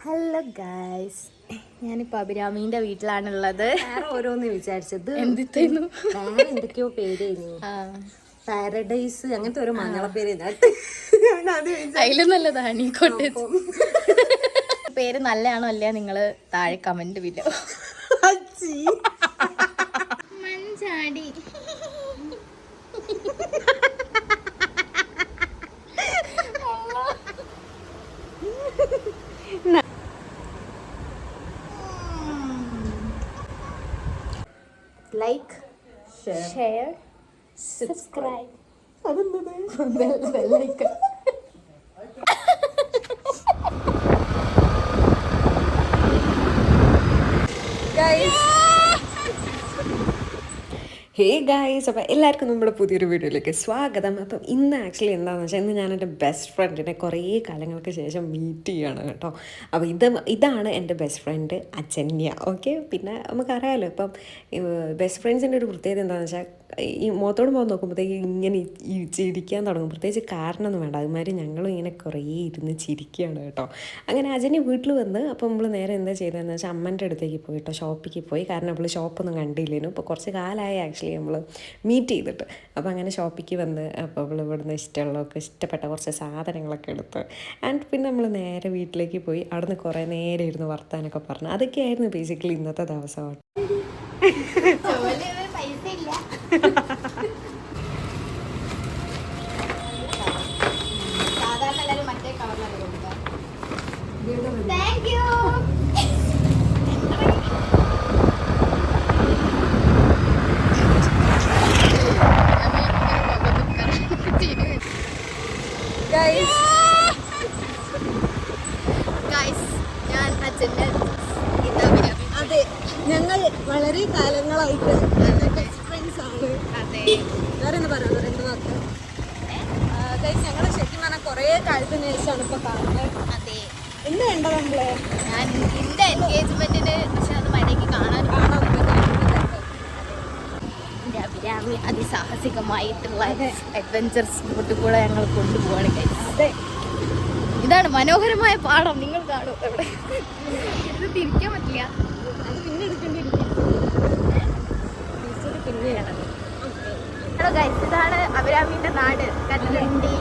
Hello guys, ഞാനിപ്പോൾ അഭിരാമീൻ്റെ വീട്ടിലാണുള്ളത്. വേറെ ഓരോന്ന് വിചാരിച്ചത് എന്തിന്നു വേറെ എന്തൊക്കെയോ പേര് പാരഡൈസ് അങ്ങനത്തെ ഒരു മഞ്ഞള പേര് അതിലും നല്ലതാണ് ഈ കോട്ടേജ്. പേര് നല്ലതാണോ അല്ലയോ നിങ്ങൾ താഴെ കമന്റ് വില്ലോ. Manjadi like, share, subscribe. Bell icon. Hey guys, അപ്പോൾ എല്ലാവർക്കും നമ്മുടെ പുതിയൊരു വീഡിയോയിലേക്ക് സ്വാഗതം. അപ്പം ഇന്ന് ആക്ച്വലി എന്താണെന്ന് വെച്ചാൽ ഇന്ന് ഞാൻ എൻ്റെ ബെസ്റ്റ് ഫ്രണ്ടിനെ കുറേ കാലങ്ങൾക്ക് ശേഷം മീറ്റ് ചെയ്യുകയാണ് കേട്ടോ. അപ്പോൾ ഇതാണ് എൻ്റെ ബെസ്റ്റ് ഫ്രണ്ട് അജന്യ. ഓക്കെ, പിന്നെ നമുക്കറിയാമല്ലോ ഇപ്പം ബെസ്റ്റ് ഫ്രണ്ട്സിൻ്റെ ഒരു പ്രത്യേകത എന്താണെന്ന് വെച്ചാൽ ഈ മുഖത്തോട് മുഖം നോക്കുമ്പോഴത്തേക്ക് ഇങ്ങനെ ചിരിക്കാൻ തുടങ്ങും. പ്രത്യേകിച്ച് കാരണമൊന്നും വേണ്ട, അതുമാതിരി ഞങ്ങളും ഇങ്ങനെ കുറേ ഇരുന്ന് ചിരിക്കുകയാണ് കേട്ടോ. അങ്ങനെ അജന്യ വീട്ടിൽ വന്ന് അപ്പോൾ നമ്മൾ നേരെ എന്താ ചെയ്തതെന്ന് വെച്ചാൽ അമ്മൻ്റെ അടുത്തേക്ക് പോയി കേട്ടോ, ഷോപ്പിലേക്ക് പോയി. കാരണം അവൾ ഷോപ്പൊന്നും കണ്ടില്ലേനു. ഇപ്പോൾ കുറച്ച് കാലമായി ആക്ച്വലി നമ്മൾ മീറ്റ് ചെയ്തിട്ട്. അപ്പോൾ അങ്ങനെ ഷോപ്പിലേക്ക് വന്ന് അപ്പോൾ അവൾ ഇവിടുന്ന് ഇഷ്ടപ്പെട്ട കുറച്ച് സാധനങ്ങളൊക്കെ എടുത്ത് ആൻഡ് പിന്നെ നമ്മൾ നേരെ വീട്ടിലേക്ക് പോയി. അവിടുന്ന് കുറേ നേരം ഇരുന്ന് വർത്താനൊക്കെ പറഞ്ഞു. അതൊക്കെയായിരുന്നു ബേസിക്കലി ഇന്നത്തെ ദിവസം. സാധാരണ എല്ലാവരും മറ്റേ കളറിലാണ് കൊടുക്കുക. Thank you. അതെ, ഞങ്ങൾ വളരെ കാലങ്ങളായിട്ട് ബെസ്റ്റ് ഫ്രണ്ട്സ് ആണ്. അതെ, വേറെ എന്താ പറയാ, എന്ത് മാത്രം ഞങ്ങൾ ശരിക്കും പറഞ്ഞാൽ കുറേ കാലത്തിന് ശേഷമാണ് ഇപ്പോൾ കാണുന്നത്. അതെ. എന്ത് വേണ്ട നമ്മളെ ഞാൻ എൻ്റെ എൻഗേജ്മെന്റിന് പക്ഷെ അത് മഴയ്ക്ക് കാണാൻ എൻ്റെ അഭിരാമി അതിസാഹസികമായിട്ടുള്ള അഡ്വഞ്ചർ സ്പോട്ടിൽ കൂടെ ഞങ്ങൾ കൊണ്ടുപോവാണ് guys. അതെ, ഇതാണ് മനോഹരമായ പാടം. നിങ്ങൾ കാണും ഇവിടെ. ഇത് തിരിക്കാൻ പറ്റില്ല, അത് പിന്നെ എടുക്കേണ്ടിയിരിക്കും. ഹലോ ഗൈസ്, ഇതാണ് അഭിരാമിന്റെ നാട് കല്ലണ്ടി.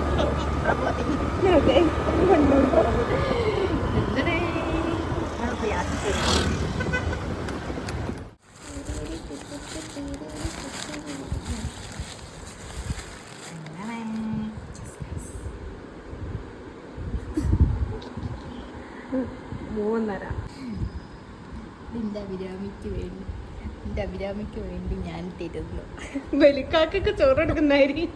എന്റെ അഭിരാമിക്ക് വേണ്ടി ഞാൻ തരുന്നു. വെലിക്കാക്കൊക്കെ ചോറെടുക്കുന്നതായിരിക്കും.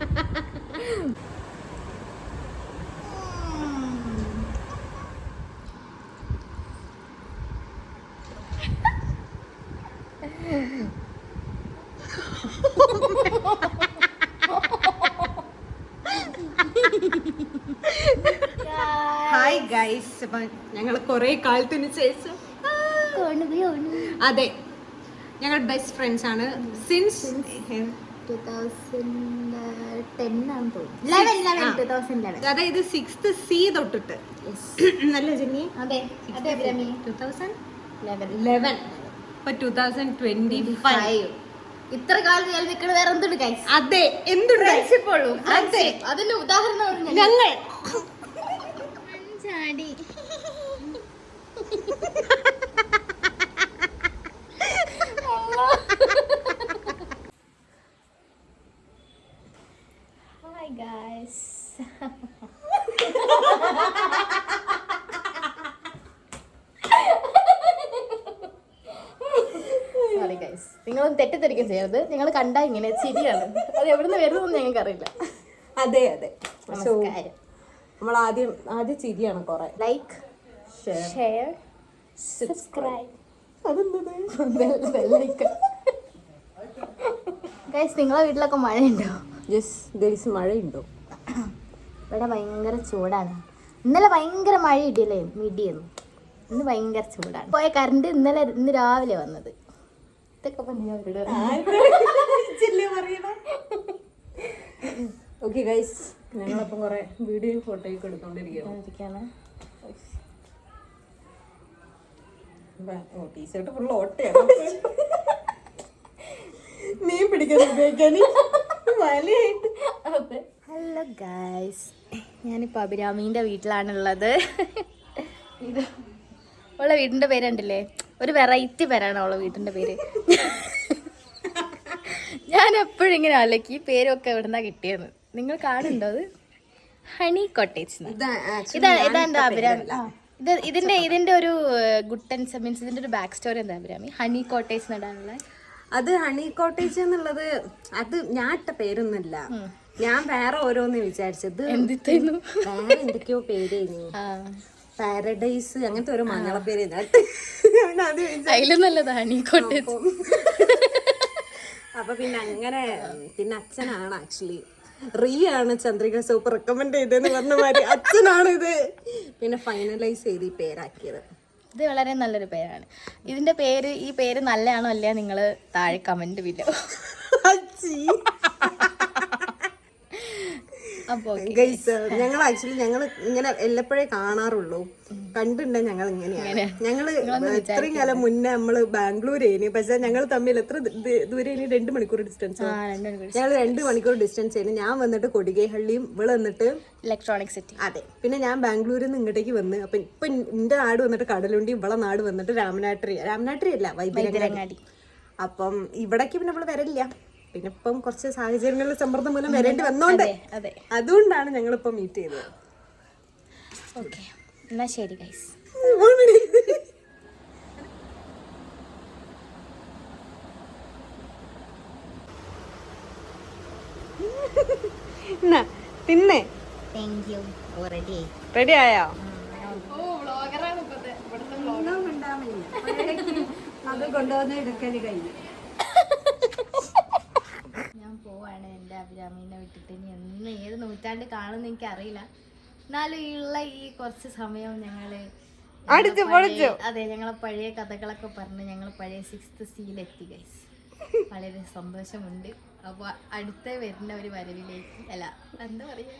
ഹായ് ഗൈസ്, അപ്പം ഞങ്ങൾ കുറേ കാലത്തിന് ശേഷം അതെ ഞങ്ങൾ ബെസ്റ്റ് ഫ്രണ്ട്സ് ആണ് സിൻസ് 2011. അതായത് 6th C തൊട്ടിട്ട്. നല്ല ജന്നി. അതെ, 2011 ഇപ്പൊ 2025. ഇത്ര കാലം ഞാൻ നിൽക്കുന്നത് വേറെ എന്തുണ്ട് guys? അതെ, എന്തുണ്ട്? അതെ, അതിന്റെ ഉദാഹരണമാണ് ഞങ്ങൾ. ചാടി ഹായ് ഗൈസ്. സോറി ഗൈസ്, നിങ്ങളൊന്നും തെറ്റിദ്ധരിക്കാൻ ചെയ്യരുത്. നിങ്ങൾ കണ്ടാ ഇങ്ങനെ ചിരിയാണ്, അത് എവിടുന്ന് വരുന്നതെന്ന് ഞങ്ങൾക്ക് അറിയില്ല. അതെ അതെ, നമസ്കാരം. നമ്മൾ ആദ്യം ചിരിയാണ് കുറെ. Like, share, subscribe. ഗൈസ്, നിങ്ങളെ വീട്ടിലൊക്കെ മഴയുണ്ടോ? യെസ്, മഴയുണ്ടോ? ഇവിടെ ഭയങ്കര ചൂടാണ്. ഇന്നലെ ഭയങ്കര മഴ ഇടിയല്ലേ, മിടിയൊന്നും. ഇന്ന് ഭയങ്കര ചൂടാണ്. പോയ കറണ്ട് ഇന്ന് രാവിലെ വന്നത്. ഇതൊക്കെ ഓക്കെ ഗൈസ്, ഞങ്ങളപ്പം കുറെ വീഡിയോ ഫോട്ടോയൊക്കെ എടുത്തോണ്ടിരിക്കുകയാണ്. T shirt full ഓട്ടയാണ്. മീൻ പിടിക്കാൻ ഉപയോഗിക്കാൻ വലയായിട്ട്. ഹലോ ഗായ്സ്, ഞാനിപ്പോൾ അഭിരാമീൻ്റെ വീട്ടിലാണുള്ളത്. ഇത് അവളെ വീടിൻ്റെ പേര് കണ്ടില്ലേ, ഒരു വെറൈറ്റി പേരാണ് അവളെ വീടിൻ്റെ പേര്. ഞാൻ എപ്പോഴും ഇങ്ങനെ ആലോചിക്കും ഈ പേരൊക്കെ എവിടുന്നാ കിട്ടിയെന്ന്. നിങ്ങൾ കാണുന്നുണ്ടോ? അത് ഹണി കോട്ടേജ്. ഇതാ എൻ്റെ അഭിരാമി. ഇതിന്റെ ഒരു ഗുഡ് മീൻസ് ഇതിന്റെ ഒരു ബാക്ക് സ്റ്റോറി എന്താ അഭിരാമി? ഹണി കോട്ടേജ് നടാനുള്ള അത് ഹണി കോട്ടേജ് എന്നുള്ളത് അത് ഞാൻ ഇട്ട പേരൊന്നുമില്ല. ഞാൻ വേറെ ഓരോന്ന് വിചാരിച്ചത്. വേറെ എന്തൊക്കെയോ പേര്, പാരഡൈസ് അങ്ങനത്തെ ഒരു മഞ്ഞള പേര്. അതിലൊന്നല്ലതാ ഹണി കോട്ടേജ്. അപ്പൊ പിന്നെ അങ്ങനെ പിന്നെ അച്ഛനാണ് ആക്ച്വലി ആണ് ചന്ദ്രിക സൂപ്പർ റെക്കമെൻഡ് ചെയ്തെന്ന് പറഞ്ഞ മാതിരി അച്ഛനാണ് ഇത് പിന്നെ ഫൈനലൈസ് ചെയ്ത് ഈ പേരാക്കിയത്. ഇത് വളരെ നല്ലൊരു പേരാണ്. ഇതിന്റെ പേര്, ഈ പേര് നല്ലതാണോ അല്ലേ നിങ്ങൾ താഴെ കമന്റ് വില്ലോ. ഞങ്ങൾ ആക്ച്വലി ഞങ്ങൾ ഇങ്ങനെ എല്ലപ്പോഴേ കാണാറുള്ളൂ. കണ്ടിട്ടുണ്ട് ഞങ്ങൾ ഇങ്ങനെയാണ്. ഞങ്ങള് ഇത്രയും കാലം മുന്നേ നമ്മള് ബാംഗ്ലൂരേനി, പക്ഷെ ഞങ്ങൾ തമ്മിൽ എത്ര ദൂരേനി 2 മണിക്കൂർ ഡിസ്റ്റൻസ്. ഞങ്ങൾ 2 മണിക്കൂർ ഡിസ്റ്റൻസ് ആയിരുന്നു. ഞാൻ വന്നിട്ട് കൊടികേഹള്ളിയും ഇവള് വന്നിട്ട് ഇലക്ട്രോണിക് സിറ്റി. അതെ. പിന്നെ ഞാൻ ബാംഗ്ലൂരിൽ നിന്ന് ഇങ്ങോട്ടേക്ക് വന്ന് അപ്പൊ ഇപ്പൊ എന്റെ നാട് വന്നിട്ട് കടലുണ്ടി, ഇവളെ നാട് വന്നിട്ട് രാമനാട്ടുറി അല്ല വൈദ്യരങ്ങാടി. അപ്പം ഇവിടേക്ക് പിന്നെ നമ്മള് വരില്ല. പിന്നെ ഇപ്പം കുറച്ച് സാഹചര്യങ്ങളിൽ സമ്മർദ്ദം മൂലം വരേണ്ടി വന്നോണ്ട് അതുകൊണ്ടാണ് ഞങ്ങളിപ്പോ മീറ്റ് ചെയ്തത്. ഓക്കെ, എന്നാ ശരി ഗൈസ്. തിന്നേ. റെഡി ആയോ? അത് കൊണ്ടുവന്ന് എടുക്കല് കഴിഞ്ഞു. ഞാൻ പോവാണ് എൻ്റെ അഭിരാമീനെ വിട്ടിട്ട്. ഇനി എന്ന് ഏത് നൂറ്റാണ്ട് കാണുമെന്ന് എനിക്ക് അറിയില്ല. എന്നാലും ഉള്ള ഈ കുറച്ച് സമയം ഞങ്ങള് അതെ ഞങ്ങളെ പഴയ കഥകളൊക്കെ പറഞ്ഞ് ഞങ്ങൾ പഴയ 6th സീലെത്തി ഗൈസ്. വളരെ സന്തോഷമുണ്ട്. അപ്പൊ അടുത്ത വരുന്ന ഒരു വരവിലേക്ക് അല്ല എന്താ പറയാ,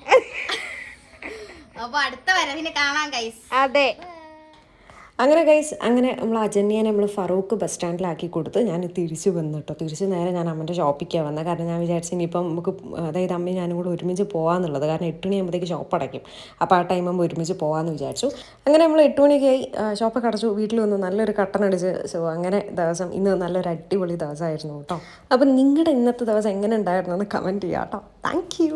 അപ്പൊ അടുത്ത വരവിനെ കാണാം ഗൈസ്. അതെ. അങ്ങനെ ഗൈസ്, അങ്ങനെ നമ്മൾ അജന്യെ നമ്മൾ ഫറൂഖ് ബസ് സ്റ്റാൻഡിലാക്കി കൊടുത്ത് ഞാൻ തിരിച്ചു വന്നിട്ടോ. തിരിച്ച് നേരെ ഞാൻ അമ്മൻ്റെ ഷോപ്പിലേക്കാണ് വന്നത്. കാരണം ഞാൻ വിചാരിച്ചു ഇനിയിപ്പം നമുക്ക്, അതായത് അമ്മയും ഞാനും കൂടെ ഒരുമിച്ച് പോകാമെന്നുള്ളത്. കാരണം 8 മണിയാകുമ്പോഴത്തേക്ക് ഷോപ്പ് അടയ്ക്കും. അപ്പോൾ ആ ടൈം ആകുമ്പോൾ ഒരുമിച്ച് പോകാമെന്ന് വിചാരിച്ചു. അങ്ങനെ നമ്മൾ 8 മണിക്കായി ഷോപ്പൊക്കെ അടച്ചു. വീട്ടിൽ വന്ന് നല്ലൊരു കട്ടനടിച്ച്. സോ അങ്ങനെ ഇന്ന് നല്ലൊരു അടിപൊളി ദിവസമായിരുന്നു കേട്ടോ. അപ്പം നിങ്ങളുടെ ഇന്നത്തെ ദിവസം എങ്ങനെ ഉണ്ടായിരുന്നു എന്ന് കമൻറ്റ് ചെയ്യാം കേട്ടോ. Thank you.